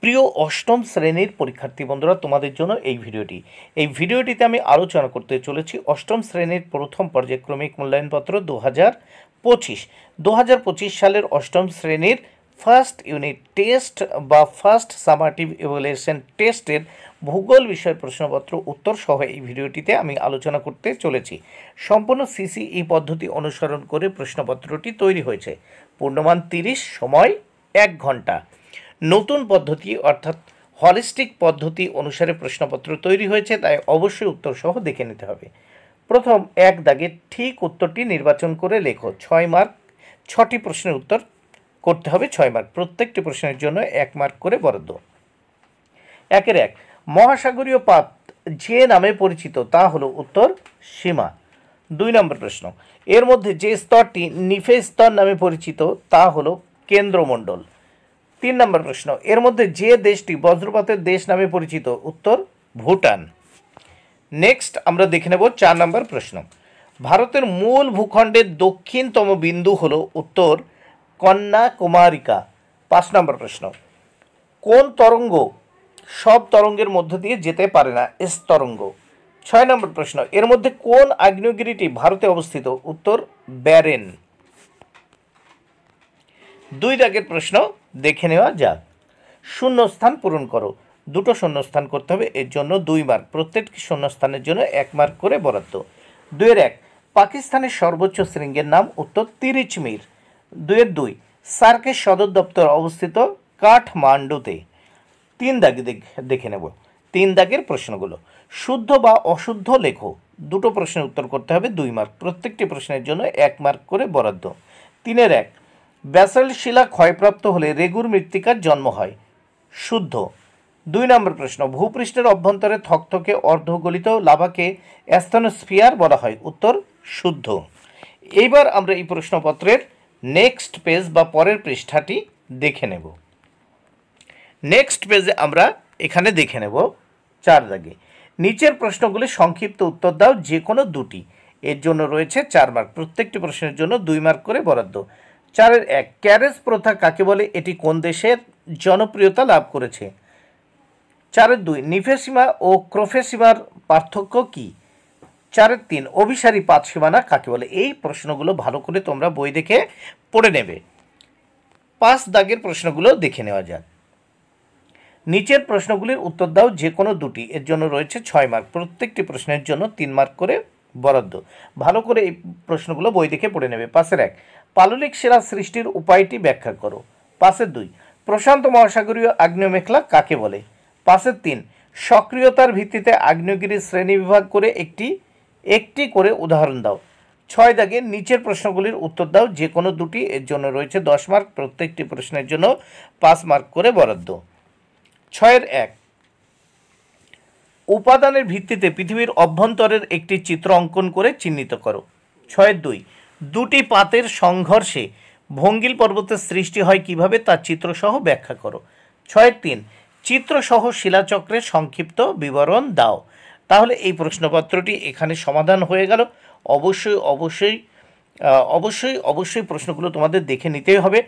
প্রিয় অষ্টম শ্রেণীর পরীক্ষার্থী বন্ধুরা, তোমাদের জন্য এই ভিডিওটিতে আমি আলোচনা করতে চলেছি অষ্টম শ্রেণীর প্রথম পর্যায়ক্রমিক মূল্যায়নপত্র 2025 সালের অষ্টম শ্রেণীর ফার্স্ট ইউনিট টেস্ট বা ফার্স্ট সামারটিভ ইভ্যালুয়েশন টেস্টের ভূগোল বিষয় প্রশ্নপত্র উত্তর সহ এই ভিডিওটিতে আমি আলোচনা করতে চলেছি। সম্পূর্ণ সিসিই পদ্ধতি অনুসরণ করে প্রশ্নপত্রটি তৈরি হয়েছে। পূর্ণমান 30, সময় 1 ঘন্টা। নতুন পদ্ধতি অর্থাৎ হলিস্টিক পদ্ধতি অনুসারে প্রশ্নপত্র তৈরি হয়েছে, তাই অবশ্যই উত্তর সহ দেখে নিতে হবে। প্রথম 1 দাগে ঠিক উত্তরটি নির্বাচন করে লেখো। 6 মার্ক, 6টি প্রশ্নের উত্তর করতে হবে 6 মার্ক। প্রত্যেকটি প্রশ্নের জন্য 1 মার্ক করে বরাদ্দ। 1-1 মহাসাগরীয় পাত যে নামে পরিচিত তা হলো উত্তর সীমা। 2 নম্বর প্রশ্ন, এর মধ্যে যে স্তরটি নিফে স্তর নামে পরিচিত তা হলো কেন্দ্রমণ্ডল। 3 নম্বর প্রশ্ন, এর মধ্যে যে দেশটি বজ্রপাতের দেশ নামে পরিচিত উত্তর ভুটান। নেক্সট আমরা দেখে নেব 4 নম্বর প্রশ্ন, ভারতের মূল ভূখণ্ডের দক্ষিণতম বিন্দু হলো উত্তর কন্যাকুমারিকা। 5 নম্বর প্রশ্ন, কোন তরঙ্গ সব তরঙ্গের মধ্য দিয়ে যেতে পারে না? এস তরঙ্গ। 6 নম্বর প্রশ্ন, এর মধ্যে কোন আগ্নেয়গিরিটি ভারতে অবস্থিত? উত্তর ব্যারেন। 2 দাগের প্রশ্ন দেখে নেওয়া যাক। শূন্যস্থান পূরণ করো। 2টো শূন্যস্থান করতে হবে, এর জন্য 2 মার্ক। প্রত্যেকটি শূন্যস্থানের জন্য 1 মার্ক করে বরাদ্দ। 2-1 পাকিস্তানের সর্বোচ্চ শৃঙ্গের নাম? উত্তর তিরিচমির। 2-2 সার্কের সদর দপ্তর অবস্থিত কাঠমান্ডুতে। 3 দাগে দেখে নেব 3 দাগের প্রশ্নগুলো। শুদ্ধ বা অশুদ্ধ লেখো। 2টো প্রশ্নের উত্তর করতে হবে, 2 মার্ক। প্রত্যেকটি প্রশ্নের জন্য 1 মার্ক করে বরাদ্দ। 3-1 ব্যাসল্ট শিলা ক্ষয়প্রাপ্ত হলে রেগুর মৃত্তিকার জন্ম হয়। শুদ্ধ। 2 নম্বর প্রশ্ন, ভূপৃষ্ঠের অভ্যন্তরে থকথকে অর্ধগলিত লাভাকে অ্যাস্থনোস্ফিয়ার বলা হয়। উত্তর শুদ্ধ। এইবার আমরা এই প্রশ্নপত্রের নেক্সট পেজ বা পরের পৃষ্ঠাটি দেখে নেব। নেক্সট পেজে আমরা এখানে দেখে নেব 4 দাগে নিচের প্রশ্নগুলি সংক্ষিপ্ত উত্তর দাও, যে কোনো 2টি। এর জন্য রয়েছে 4 মার্ক। প্রত্যেকটি প্রশ্নের জন্য 2 মার্ক করে বরাদ্দ। 4-1 ক্যারেজ প্রথা কাকে বলে? এটি কোন দেশের জনপ্রিয়তা লাভ করেছে? 4-2 নিফেসীমা ও ক্রোফেসীমার পার্থক্য কি? 4-3 অভিসারী পাত সীমানা কাকে বলে? এই প্রশ্নগুলো ভালো করে তোমরা বই দেখে পড়ে নেবে। 5 দাগের প্রশ্নগুলো দেখে নেওয়া যাক। নিচের প্রশ্নগুলির উত্তর দাও, যে কোনো 2টি। এর জন্য রয়েছে 6 মার্ক। প্রত্যেকটি প্রশ্নের জন্য 3 মার্ক করে বরাদ্দ। ভালো করে এই প্রশ্নগুলো বই দেখে পড়ে নেবে। 5-1 পাললিক শিলা সৃষ্টির উপায়টি ব্যাখ্যা করো। 5-2 প্রশান্ত মহাসাগরীয় আগ্নেয় মেঘলা কাকে বলে? 5-3 সক্রিয়তার ভিত্তিতে আগ্নেয়গিরির শ্রেণীবিভাগ করে একটি করে উদাহরণ দাও। 6 দাগে নিচের প্রশ্নগুলির উত্তর দাও, যে কোনো 2টি। এর জন্য রয়েছে 10 মার্ক। প্রত্যেকটি প্রশ্নের জন্য 5 মার্ক করে বরাদ্দ। 6-1 উপাদানের ভিত্তিতে পৃথিবীর অভ্যন্তরের একটি চিত্র অঙ্কন করে চিহ্নিত করো। 6-2 2টি পাতের সংঘর্ষে ভঙ্গিল পর্বতের সৃষ্টি হয় কিভাবে, তার চিত্রসহ ব্যাখ্যা করো। 6-3 চিত্রসহ শিলাচক্রের সংক্ষিপ্ত বিবরণ দাও। তাহলে এই প্রশ্নপত্রটি এখানে সমাধান হয়ে গেল। অবশ্যই প্রশ্নগুলো তোমাদের দেখে নিতেই হবে।